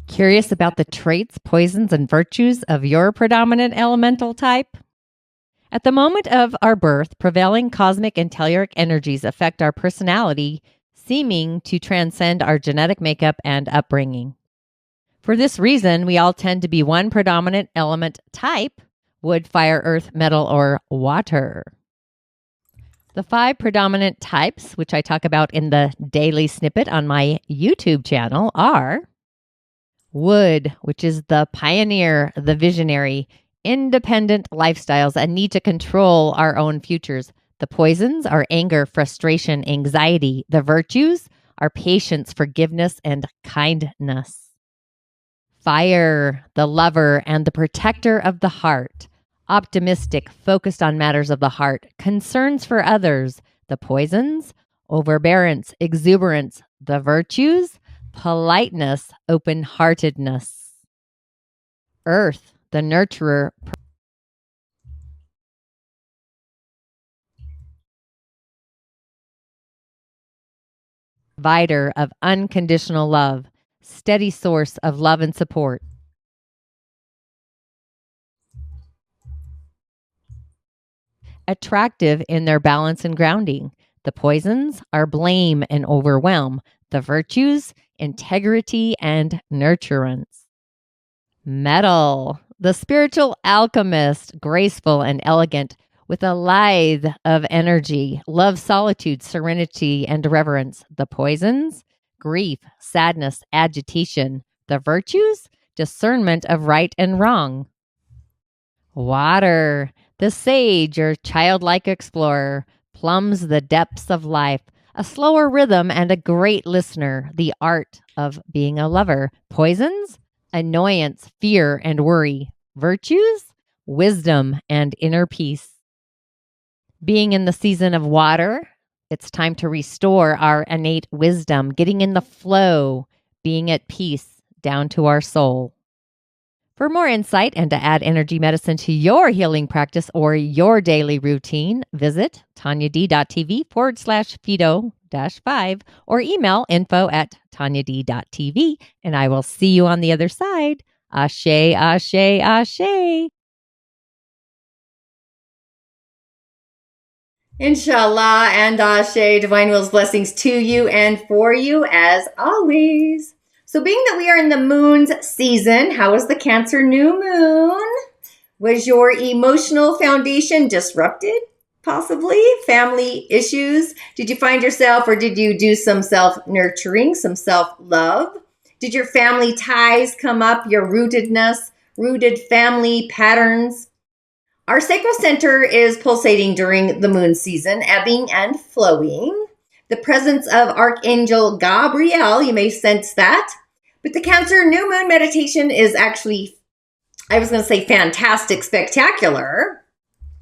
Curious about the traits, poisons, and virtues of your predominant elemental type? At the moment of our birth, prevailing cosmic and telluric energies affect our personality, seeming to transcend our genetic makeup and upbringing. For this reason, we all tend to be one predominant element type: wood, fire, earth, metal, or water. The 5 predominant types, which I talk about in the daily snippet on my YouTube channel, are wood, which is the pioneer, the visionary, independent lifestyles and need to control our own futures. The poisons are anger, frustration, anxiety. The virtues are patience, forgiveness, and kindness. Fire, the lover and the protector of the heart. Optimistic, focused on matters of the heart, concerns for others. The poisons, overbearance, exuberance. The virtues, politeness, open-heartedness. Earth, the nurturer, provider of unconditional love, steady source of love and support. Attractive in their balance and grounding. The poisons are blame and overwhelm. The virtues, integrity and nurturance. Metal, the spiritual alchemist, graceful and elegant, with a lithe of energy, love, solitude, serenity, and reverence. The poisons, grief, sadness, agitation. The virtues, discernment of right and wrong. Water, the sage or childlike explorer, plumbs the depths of life, a slower rhythm and a great listener, the art of being a lover. Poisons, annoyance, fear, and worry. Virtues, wisdom and inner peace. Being in the season of water, it's time to restore our innate wisdom, getting in the flow, being at peace down to our soul. For more insight and to add energy medicine to your healing practice or your daily routine, visit tonyad.tv/Fido-5 or email info@tonyad.tv, and I will see you on the other side. Ashe, ashe, ashe. Inshallah and Ashe, divine will's blessings to you and for you as always. So being that we are in the moon's season, how was the Cancer new moon? Was your emotional foundation disrupted? Possibly. Family issues? Did you find yourself, or did you do some self-nurturing, some self-love? Did your family ties come up, your rootedness, rooted family patterns? Our sacral center is pulsating during the moon season, ebbing and flowing. The presence of Archangel Gabriel, you may sense that. But the Cancer new moon meditation is actually, I was going to say fantastic, spectacular.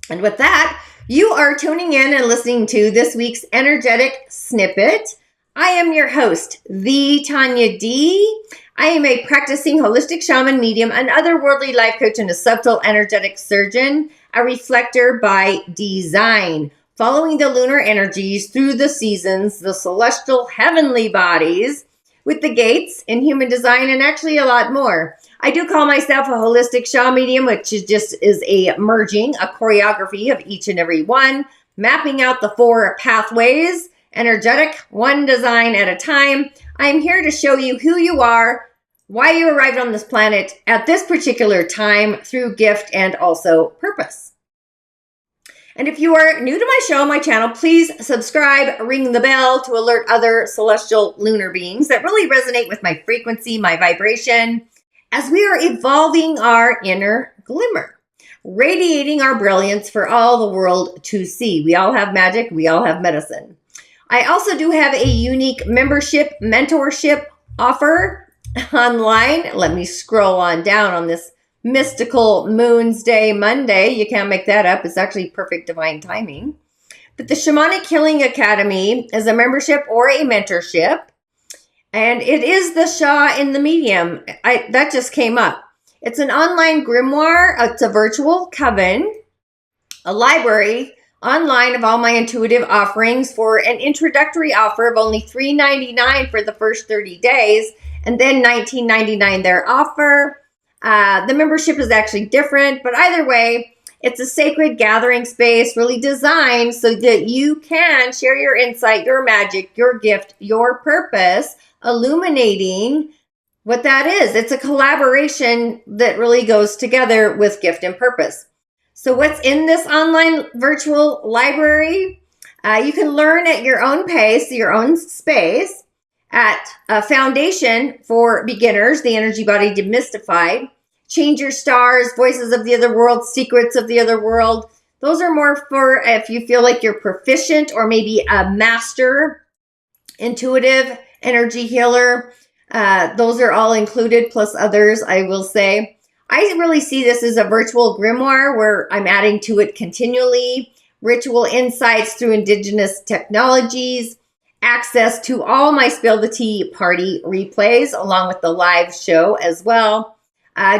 And with that, you are tuning in and listening to this week's energetic snippet. I am your host, the Tonya D. I am a practicing holistic shaman, medium, and otherworldly life coach and a subtle energetic surgeon, a reflector by design, following the lunar energies through the seasons, the celestial heavenly bodies, with the gates in human design, and actually a lot more. I do call myself a holistic shaman medium, which is a merging, a choreography of each and every one, mapping out the 4 pathways, energetic, one design at a time. I am here to show you who you are, why you arrived on this planet at this particular time through gift and also purpose. And if you are new to my show, my channel, please subscribe, ring the bell to alert other celestial lunar beings that really resonate with my frequency, my vibration, as we are evolving our inner glimmer, radiating our brilliance for all the world to see. We all have magic. We all have medicine. I also do have a unique membership, mentorship offer online. Let me scroll on down on this mystical Moon's Day Monday. You can't make that up. It's actually perfect divine timing. But the Shamanic Healing Academy is a membership or a mentorship. And it is the Shah in the medium. That just came up. It's an online grimoire. It's a virtual coven, a library online of all my intuitive offerings for an introductory offer of only $3.99 for the first 30 days. and then $19.99 their offer. The membership is actually different, but either way, it's a sacred gathering space really designed so that you can share your insight, your magic, your gift, your purpose, illuminating what that is. It's a collaboration that really goes together with gift and purpose. So what's in this online virtual library? You can learn at your own pace, your own space, at a foundation for beginners, the energy body demystified, change your stars, voices of the other world, secrets of the other world. Those are more for if you feel like you're proficient or maybe a master, intuitive, energy healer. Those are all included, plus others, I will say. I really see this as a virtual grimoire where I'm adding to it continually, ritual insights through indigenous technologies, access to all my Spill the Tea party replays, along with the live show as well.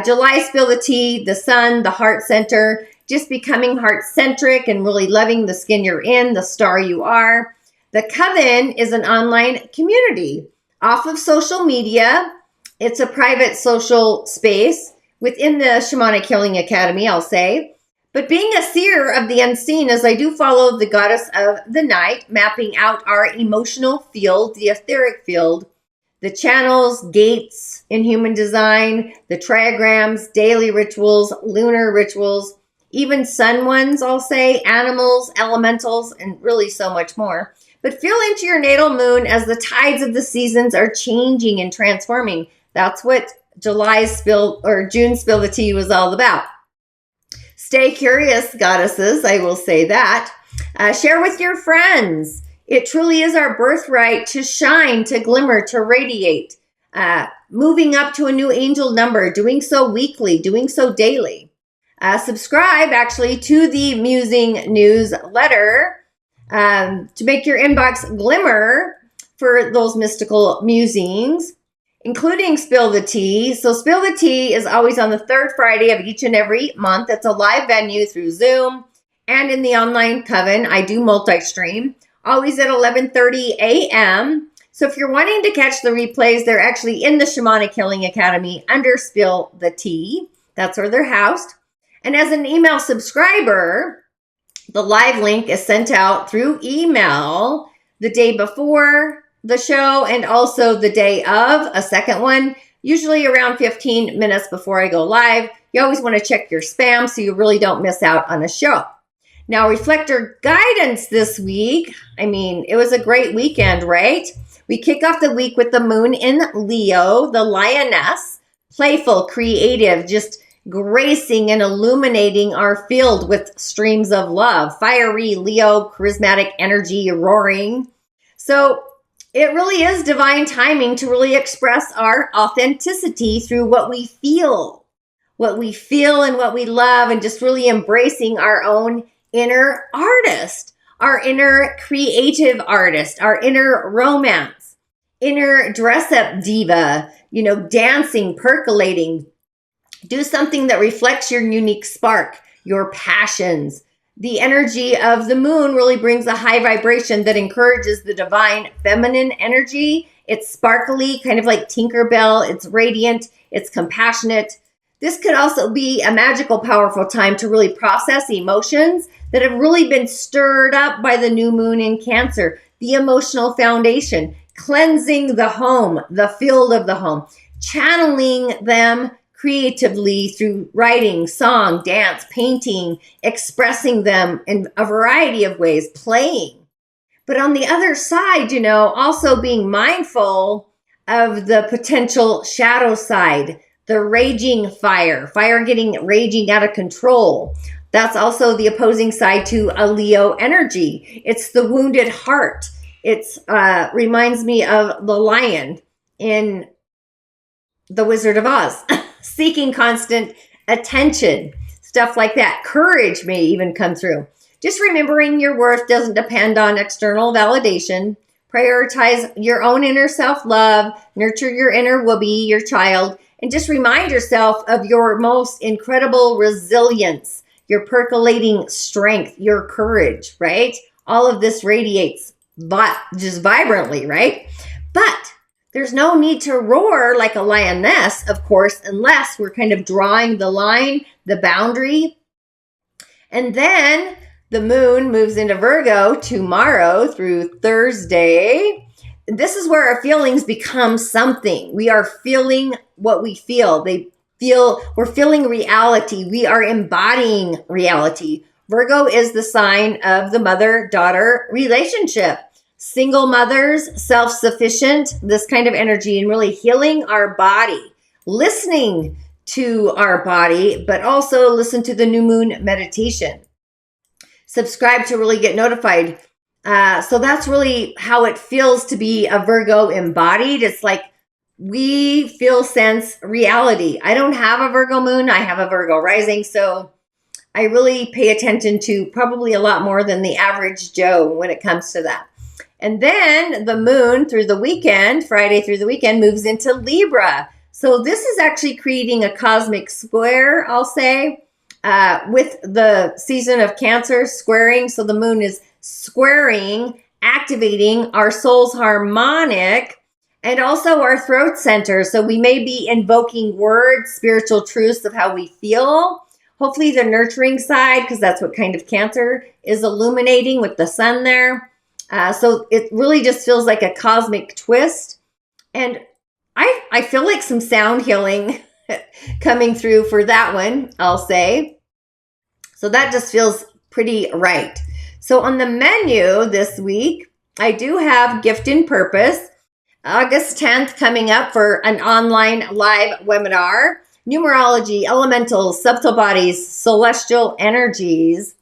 July Spill the Tea, the sun, the heart center, just becoming heart-centric and really loving the skin you're in, the star you are. The Coven is an online community off of social media. It's a private social space within the Shamanic Healing Academy, I'll say. But being a seer of the unseen, as I do follow the goddess of the night, mapping out our emotional field, the etheric field, the channels, gates in human design, the trigrams, daily rituals, lunar rituals, even sun ones, I'll say, animals, elementals, and really so much more. But feel into your natal moon as the tides of the seasons are changing and transforming. That's what June's Spill the Tea was all about. Stay curious, goddesses, I will say that. Share with your friends. It truly is our birthright to shine, to glimmer, to radiate. Moving up to a new angel number, doing so weekly, doing so daily. Subscribe, actually, to the Musing newsletter to make your inbox glimmer for those mystical musings, including Spill the Tea. So Spill the Tea is always on the third Friday of each and every month. It's a live venue through Zoom and in the online coven. I do multi-stream, always at 11:30 a.m. So if you're wanting to catch the replays, they're actually in the Shamanic Healing Academy under Spill the Tea. That's where they're housed. And as an email subscriber, the live link is sent out through email the day before the show and also the day of, a second one, usually around 15 minutes before I go live. You always want to check your spam so you really don't miss out on a show. Now, reflector guidance this week. I mean, it was a great weekend, right? We kick off the week with the moon in Leo, the lioness, playful, creative, just gracing and illuminating our field with streams of love, fiery Leo, charismatic energy, roaring. So it really is divine timing to really express our authenticity through what we feel and what we love, and just really embracing our own inner artist, our inner creative artist, our inner romance, inner dress-up diva, dancing, percolating. Do something that reflects your unique spark, your passions. The energy of the moon really brings a high vibration that encourages the divine feminine energy. It's sparkly, kind of like Tinkerbell. It's radiant. It's compassionate. This could also be a magical, powerful time to really process emotions that have really been stirred up by the new moon in Cancer. The emotional foundation, cleansing the home, the field of the home, channeling them creatively through writing, song, dance, painting, expressing them in a variety of ways, playing. But on the other side, also being mindful of the potential shadow side, the raging fire raging out of control. That's also the opposing side to a Leo energy. It's the wounded heart. It reminds me of the lion in The Wizard of Oz. Seeking constant attention, stuff like that. Courage may even come through. Just remembering your worth doesn't depend on external validation. Prioritize your own inner self-love, nurture your inner whoopee, your child, and just remind yourself of your most incredible resilience, your percolating strength, your courage, right? All of this radiates just vibrantly, right? But there's no need to roar like a lioness, of course, unless we're kind of drawing the line, the boundary. And then the moon moves into Virgo tomorrow through Thursday. This is where our feelings become something. We are feeling what we feel. We're feeling reality. We are embodying reality. Virgo is the sign of the mother-daughter relationship. Single mothers, self-sufficient, this kind of energy, and really healing our body, listening to our body, but also listen to the new moon meditation. Subscribe to really get notified. So that's really how it feels to be a Virgo embodied. It's like we feel sense reality. I don't have a Virgo moon. I have a Virgo rising. So I really pay attention to probably a lot more than the average Joe when it comes to that. And then the moon through the weekend, Friday through the weekend, moves into Libra. So this is actually creating a cosmic square, I'll say, with the season of Cancer squaring. So the moon is squaring, activating our soul's harmonic and also our throat center. So we may be invoking words, spiritual truths of how we feel. Hopefully the nurturing side, because that's what kind of Cancer is illuminating with the sun there. So it really just feels like a cosmic twist. And I feel like some sound healing coming through for that one, I'll say. So that just feels pretty right. So on the menu this week, I do have Gift and Purpose. August 10th coming up for an online live webinar. Numerology, elementals, subtle bodies, celestial energies.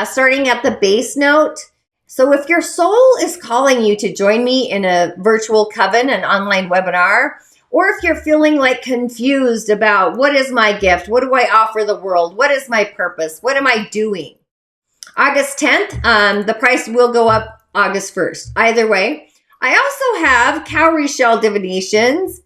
Starting at the base note. So if your soul is calling you to join me in a virtual coven, an online webinar, or if you're feeling like confused about what is my gift, what do I offer the world, what is my purpose, what am I doing? August 10th, the price will go up August 1st. Either way, I also have cowrie shell divinations.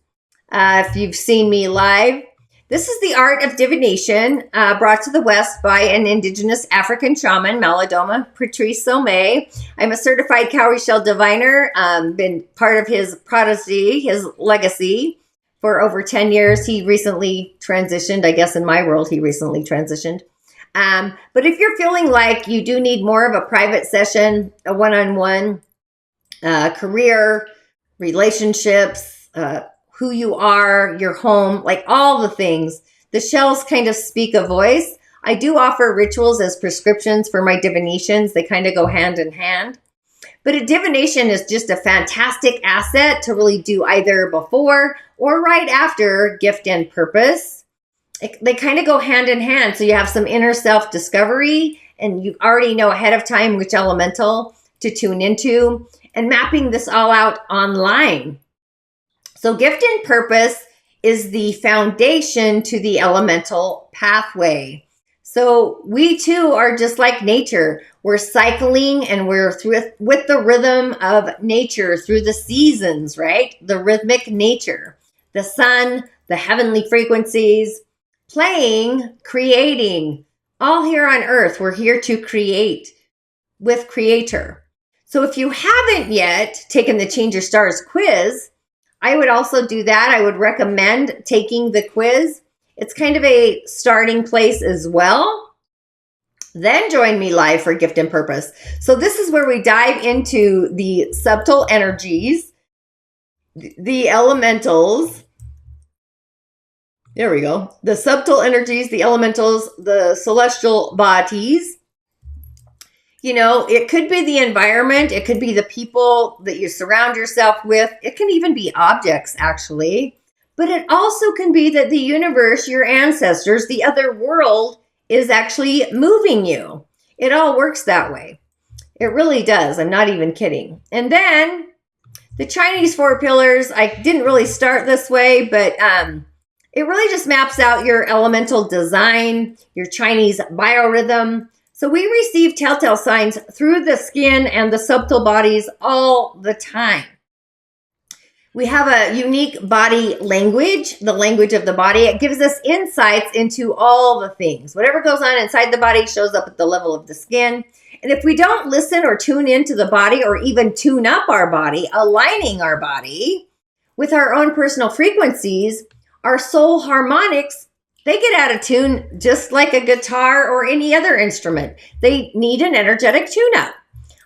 If you've seen me live, this is the art of divination brought to the West by an indigenous African shaman, Malidoma Patrice Somé. I'm a certified cowrie shell diviner, been part of his prodigy, his legacy for over 10 years. He recently transitioned. I guess in my world, he recently transitioned. But if you're feeling like you do need more of a private session, a one-on-one, career, relationships, who you are, your home, like all the things. The shells kind of speak a voice. I do offer rituals as prescriptions for my divinations. They kind of go hand in hand. But a divination is just a fantastic asset to really do either before or right after Gift and Purpose. They kind of go hand in hand. So you have some inner self-discovery and you already know ahead of time which elemental to tune into and mapping this all out online. So Gift and Purpose is the foundation to the elemental pathway. So we too are just like nature. We're cycling and we're with the rhythm of nature through the seasons, right? The rhythmic nature, the sun, the heavenly frequencies, playing, creating, all here on earth. We're here to create with Creator. So if you haven't yet taken the Change Your Stars quiz, I would also do that. I would recommend taking the quiz. It's kind of a starting place as well. Then join me live for Gift and Purpose. So this is where we dive into the subtle energies, the elementals. There we go. The subtle energies, the elementals, the celestial bodies. You know, it could be the environment. It could be the people that you surround yourself with. It can even be objects, actually. But it also can be that the universe, your ancestors, the other world is actually moving you. It all works that way. It really does. I'm not even kidding. And then the Chinese 4 pillars, I didn't really start this way, but it really just maps out your elemental design, your Chinese biorhythm. So we receive telltale signs through the skin and the subtle bodies all the time. We have a unique body language, the language of the body. It gives us insights into all the things. Whatever goes on inside the body shows up at the level of the skin. And if we don't listen or tune into the body or even tune up our body, aligning our body, with our own personal frequencies, our soul harmonics, they get out of tune just like a guitar or any other instrument. They need an energetic tune-up.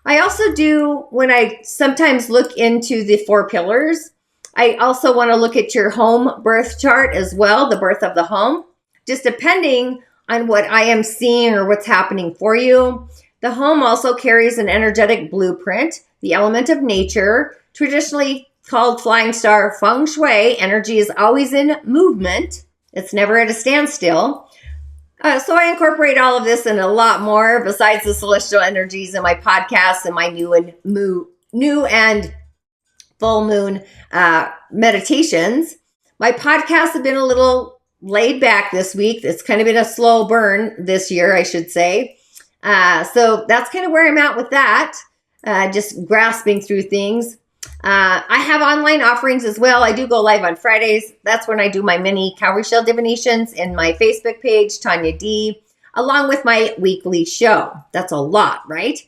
I also do, when I sometimes look into the 4 pillars, I also want to look at your home birth chart as well, the birth of the home, just depending on what I am seeing or what's happening for you. The home also carries an energetic blueprint, the element of nature, traditionally called flying star feng shui. Energy is always in movement. It's never at a standstill. So I incorporate all of this and a lot more besides the celestial energies in my podcasts and my new and full moon meditations. My podcasts have been a little laid back this week. It's kind of been a slow burn this year, I should say. So that's kind of where I'm at with that. Just grasping through things. I have online offerings as well. I do go live on Fridays. That's when I do my mini cowrie shell divinations in my Facebook page, Tonya D, along with my weekly show. That's a lot, right?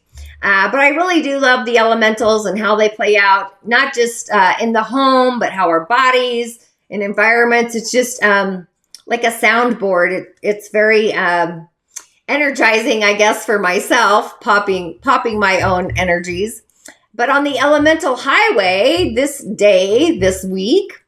But I really do love the elementals and how they play out, not just in the home, but how our bodies and environments. It's just like a soundboard. It's very energizing, I guess, for myself, popping my own energies. But on the elemental highway this week,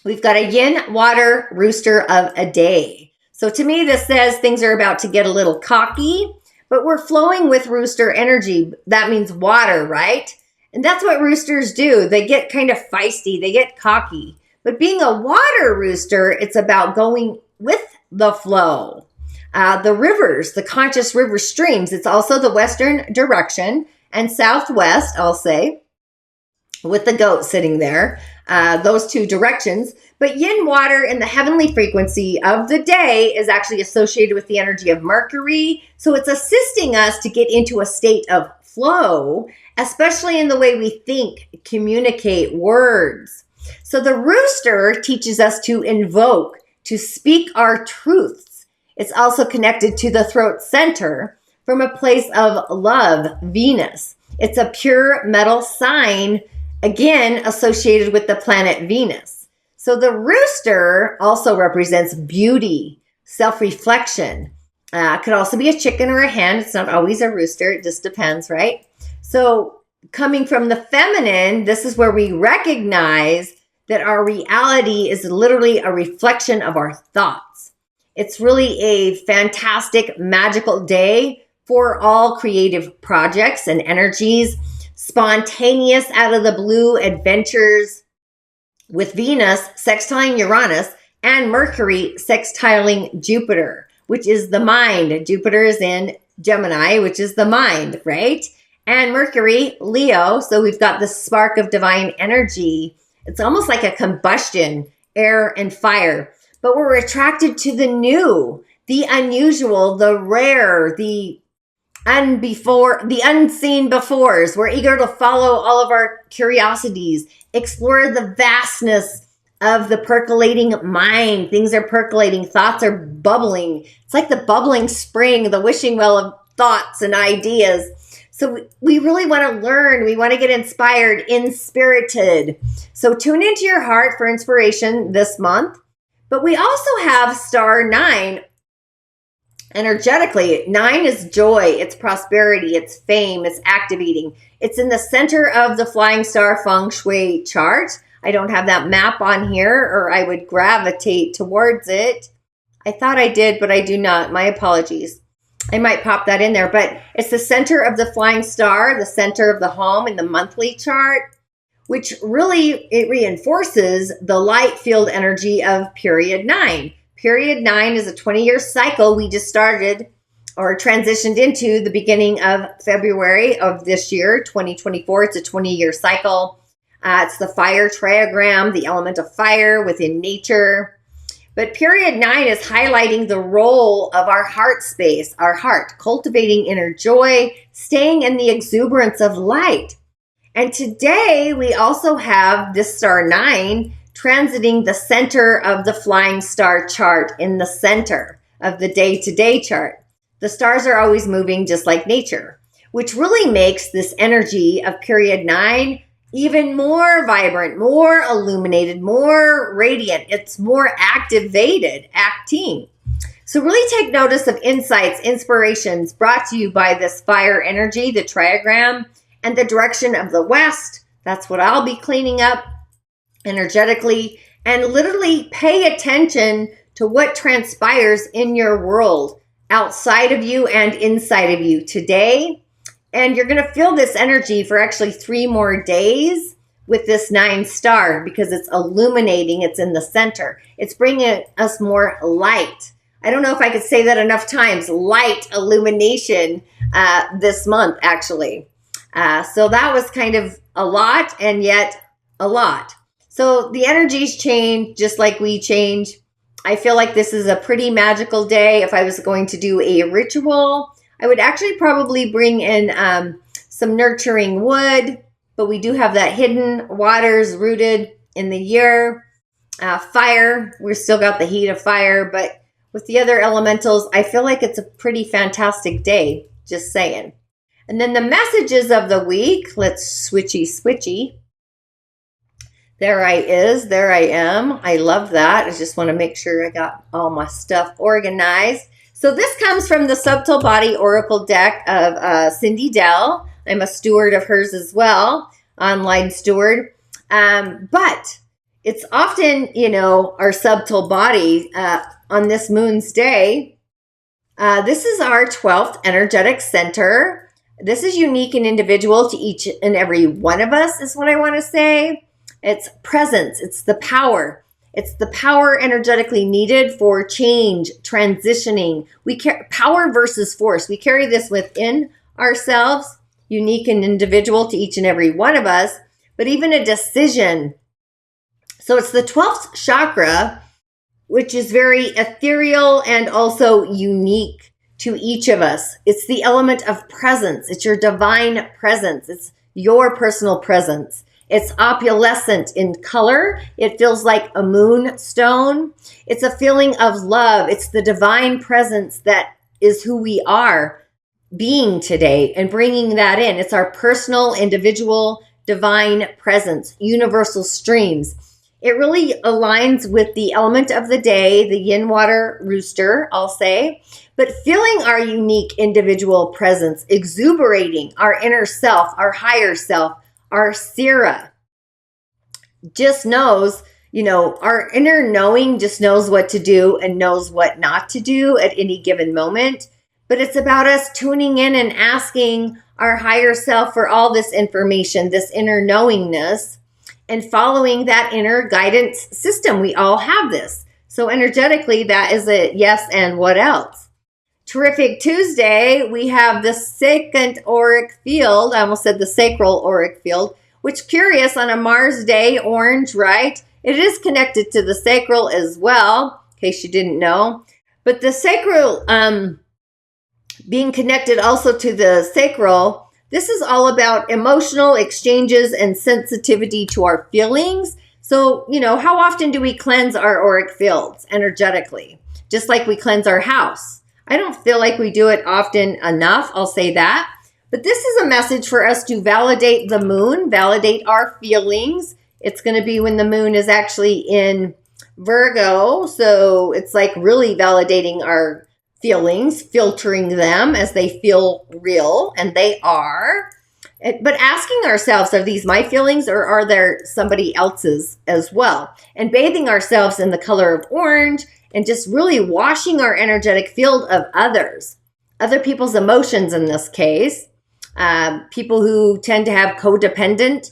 we've got a Yin Water Rooster of a day. So to me, this says things are about to get a little cocky, but we're flowing with rooster energy. That means water, right? And that's what roosters do. They get kind of feisty. They get cocky. But being a water rooster, it's about going with the flow. The rivers, the conscious river streams, it's also the western direction and southwest, I'll say, with the goat sitting there, those 2 directions. But yin water in the heavenly frequency of the day is actually associated with the energy of Mercury. So it's assisting us to get into a state of flow, especially in the way we think, communicate words. So the rooster teaches us to invoke, to speak our truths. It's also connected to the throat center from a place of love, Venus. It's a pure metal sign, again, associated with the planet Venus. So the rooster also represents beauty, self-reflection. Could also be a chicken or a hen. It's not always a rooster. It just depends, right? So coming from the feminine, this is where we recognize that our reality is literally a reflection of our thoughts. It's really a fantastic, magical day for all creative projects and energies, spontaneous out of the blue adventures with Venus sextiling Uranus and Mercury sextiling Jupiter, which is the mind. Jupiter is in Gemini, which is the mind, right? And Mercury, Leo. So we've got the spark of divine energy. It's almost like a combustion, air and fire. But we're attracted to the new, the unusual, the rare, the unseen befores. We're eager to follow all of our curiosities, explore the vastness of the percolating mind. Things are percolating, thoughts are bubbling. It's like the bubbling spring, the wishing well of thoughts and ideas. So we really want to learn. We want to get inspired, inspirited. So tune into your heart for inspiration this month. But we also have star 9. Energetically, 9 is joy, it's prosperity, it's fame, it's activating. It's in the center of the flying star feng shui chart. I don't have that map on here, or I would gravitate towards it. I thought I did, but I do not. My apologies. I might pop that in there, but it's the center of the flying star, the center of the home in the monthly chart, which really, it reinforces the light field energy of period 9. Period 9 is a 20-year cycle we just started or transitioned into the beginning of February of this year, 2024. It's a 20-year cycle. It's the fire triagram, the element of fire within nature. But period 9 is highlighting the role of our heart space, our heart, cultivating inner joy, staying in the exuberance of light. And today we also have this star 9 transiting the center of the flying star chart in the center of the day-to-day chart. The stars are always moving just like nature, which really makes this energy of period 9 even more vibrant, more illuminated, more radiant. It's more activated, acting. So really take notice of insights, inspirations brought to you by this fire energy, the triagram, and the direction of the west. That's what I'll be cleaning up energetically. And literally pay attention to what transpires in your world, outside of you and inside of you today. And you're going to feel this energy for actually 3 more days with this 9 star because it's illuminating. It's in the center. It's bringing us more light. I don't know if I could say that enough times. Light illumination this month, actually. So that was kind of a lot and yet a lot. So the energies change just like we change. I feel like this is a pretty magical day. If I was going to do a ritual, I would actually probably bring in some nurturing wood, but we do have that hidden waters rooted in the year. Fire, we've still got the heat of fire, but with the other elementals, I feel like it's a pretty fantastic day, just saying. And then the messages of the week, let's switchy. There I am. I love that. I just want to make sure I got all my stuff organized. So this comes from the Subtle Body Oracle deck of Cindy Dell. I'm a steward of hers as well, online steward. But it's often, our subtle body on this moon's day. This is our 12th energetic center. This is unique and individual to each and every one of us, is what I want to say. It's presence. It's the power. It's the power energetically needed for change, transitioning. Power versus force. We carry this within ourselves, unique and individual to each and every one of us, but even a decision. So it's the 12th chakra, which is very ethereal and also unique to each of us. It's the element of presence. It's your divine presence. It's your personal presence. It's opalescent in color. It feels like a moonstone. It's a feeling of love. It's the divine presence that is who we are being today and bringing that in. It's our personal, individual, divine presence, universal streams. It really aligns with the element of the day, the Yin Water Rooster, I'll say, but feeling our unique individual presence, exuberating our inner self, our higher self, our Sira just knows, our inner knowing just knows what to do and knows what not to do at any given moment. But it's about us tuning in and asking our higher self for all this information, this inner knowingness, and following that inner guidance system. We all have this. So energetically, that is a yes, and what else? Terrific Tuesday, we have the second auric field. I almost said the sacral auric field, which curious on a Mars day, orange, right? It is connected to the sacral as well, in case you didn't know. But the sacral, being connected also to the sacral, this is all about emotional exchanges and sensitivity to our feelings. So, how often do we cleanse our auric fields energetically? Just like we cleanse our house. I don't feel like we do it often enough, I'll say that. But this is a message for us to validate the moon, validate our feelings. It's going to be when the moon is actually in Virgo. So it's like really validating our feelings, filtering them as they feel real, and they are. But asking ourselves, are these my feelings or are there somebody else's as well? And bathing ourselves in the color of orange and just really washing our energetic field of others, other people's emotions in this case, people who tend to have codependent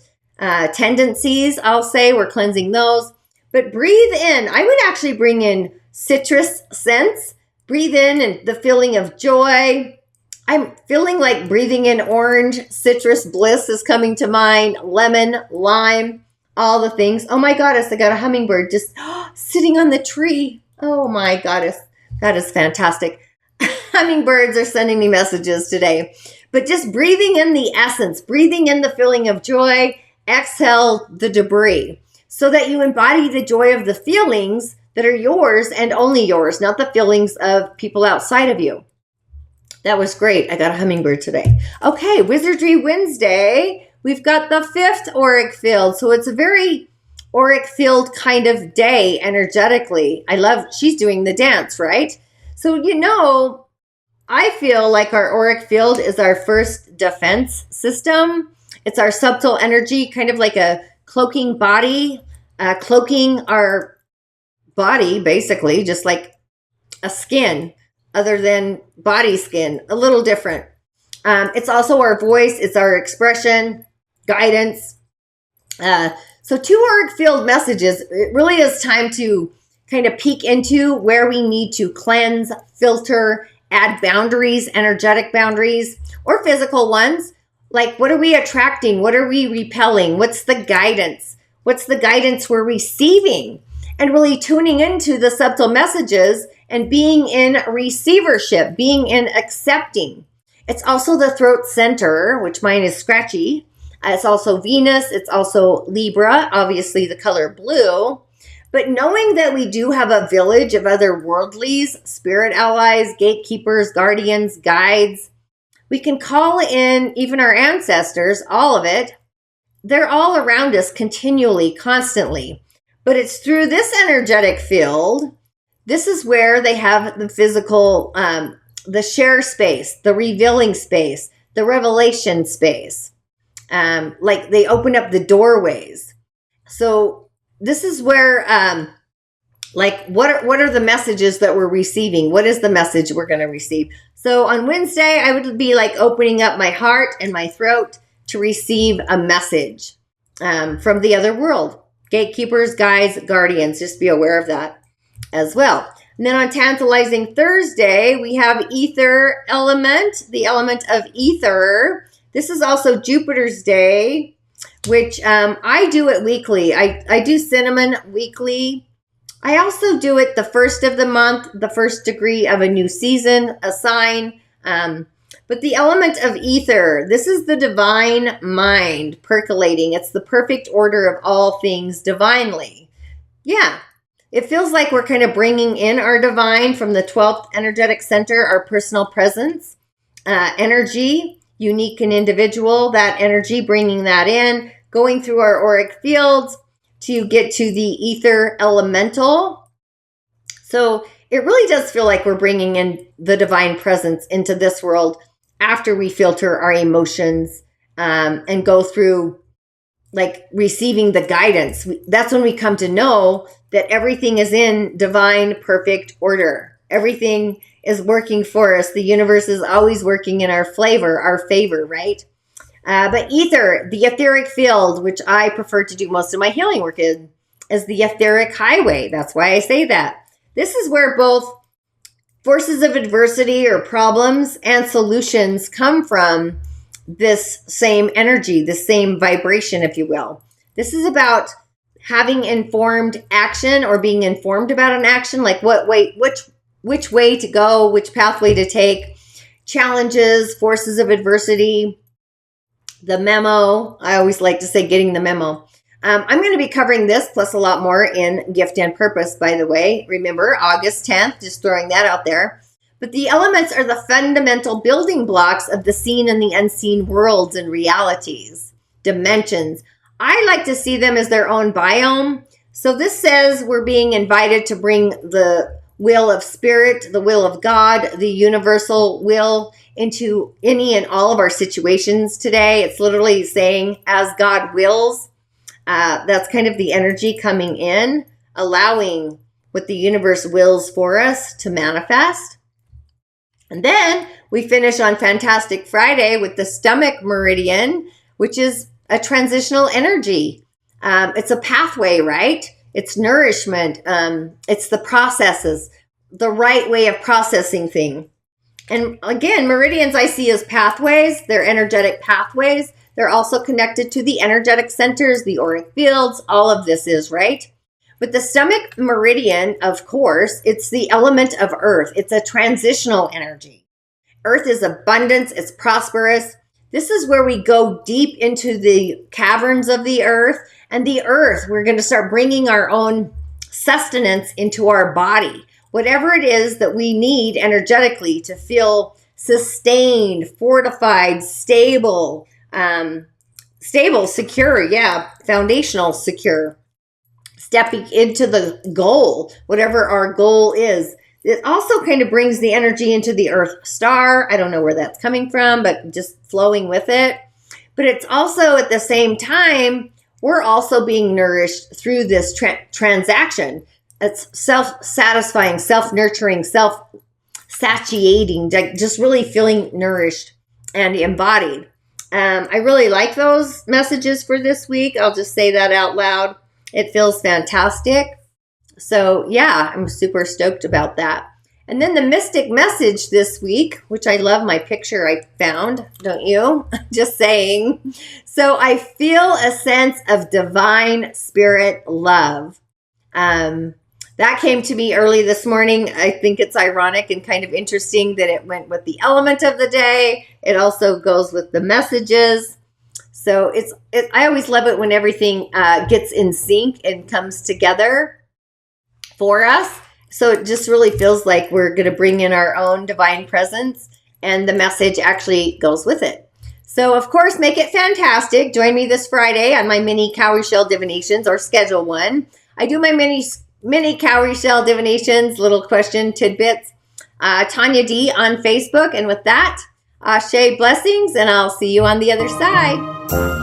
tendencies, I'll say, we're cleansing those. But breathe in. I would actually bring in citrus scents. Breathe in and the feeling of joy. I'm feeling like breathing in orange, citrus bliss is coming to mind, lemon, lime, all the things. Oh my goddess, I got a hummingbird just sitting on the tree. Oh my goddess, that is fantastic. Hummingbirds are sending me messages today. But just breathing in the essence, breathing in the feeling of joy, exhale the debris so that you embody the joy of the feelings that are yours and only yours, not the feelings of people outside of you. That was great. I got a hummingbird today. Okay, Wizardry Wednesday. we've got the 5th auric field. So it's a very auric field kind of day energetically. I love, she's doing the dance, right? So, I feel like our auric field is our first defense system. It's our subtle energy, kind of like a cloaking body, cloaking our body, basically, just like a skin, other than body skin, a little different. It's also our voice, it's our expression, guidance. So 2 auric field messages, it really is time to kind of peek into where we need to cleanse, filter, add boundaries, energetic boundaries, or physical ones. Like, what are we attracting? What are we repelling? What's the guidance? What's the guidance we're receiving? And really tuning into the subtle messages and being in receivership, being in accepting. It's also the throat center, which mine is scratchy. It's also Venus. It's also Libra, obviously the color blue. But knowing that we do have a village of other worldlies, spirit allies, gatekeepers, guardians, guides, we can call in even our ancestors, all of it. They're all around us continually, constantly. But it's through this energetic field, this is where they have the physical, the share space, the revealing space, the revelation space. Like they open up the doorways. So this is where, what are the messages that we're receiving? What is the message we're going to receive? So on Wednesday, I would be like opening up my heart and my throat to receive a message from the other world. Gatekeepers, guides, guardians, just be aware of that as well. And then on Tantalizing Thursday, we have ether element, the element of ether. This is also Jupiter's day, which I do it weekly. I do cinnamon weekly. I also do it the first of the month, the first degree of a new season, a sign. But the element of ether, this is the divine mind percolating. It's the perfect order of all things divinely. Yeah, it feels like we're kind of bringing in our divine from the 12th energetic center, our personal presence, energy, unique and individual, that energy, bringing that in, going through our auric fields to get to the ether elemental. So it really does feel like we're bringing in the divine presence into this world after we filter our emotions and go through like receiving the guidance. That's when we come to know that everything is in divine, perfect order. Everything is working for us. The universe is always working in our favor, right? But ether, the etheric field, which I prefer to do most of my healing work in, is the etheric highway. That's why I say that. This is where both forces of adversity or problems and solutions come from this same energy, this same vibration, if you will. This is about having informed action or being informed about an action, like which way to go, which pathway to take, challenges, forces of adversity, the memo. I always like to say getting the memo. I'm going to be covering this plus a lot more in Gift and Purpose, by the way. Remember, August 10th, just throwing that out there. But the elements are the fundamental building blocks of the seen and the unseen worlds and realities, dimensions. I like to see them as their own biome. So this says we're being invited to bring the will of spirit, the will of God, the universal will into any and all of our situations today. It's literally saying, as God wills. That's kind of the energy coming in, allowing what the universe wills for us to manifest. And then we finish on Fantastic Friday with the stomach meridian, which is a transitional energy. It's a pathway, right? It's nourishment. It's the processes, the right way of processing things. And again, meridians I see as pathways. They're energetic pathways. They're also connected to the energetic centers, the auric fields. All of this is, right? But the stomach meridian, of course, it's the element of earth. It's a transitional energy. Earth is abundance. It's prosperous. This is where we go deep into the caverns of the earth. And the earth, we're going to start bringing our own sustenance into our body. Whatever it is that we need energetically to feel sustained, fortified, stable, stable, secure, yeah, foundational, secure. Stepping into the goal, whatever our goal is. It also kind of brings the energy into the Earth star. I don't know where that's coming from, but just flowing with it. But it's also at the same time, we're also being nourished through this transaction. It's self-satisfying, self-nurturing, self-satiating, just really feeling nourished and embodied. I really like those messages for this week. I'll just say that out loud. It feels fantastic. So yeah, I'm super stoked about that. And then the mystic message this week, which I love my picture I found, don't you? Just saying. So I feel a sense of divine spirit love. That came to me early this morning. I think it's ironic and kind of interesting that it went with the element of the day. It also goes with the messages. So I always love it when everything gets in sync and comes together for us. So it just really feels like we're going to bring in our own divine presence, and the message actually goes with it. So, of course, make it fantastic. Join me this Friday on my mini cowrie shell divinations, or schedule one. I do my mini cowrie shell divinations, little question tidbits. Tonya D on Facebook. And with that, Ashe blessings, and I'll see you on the other side.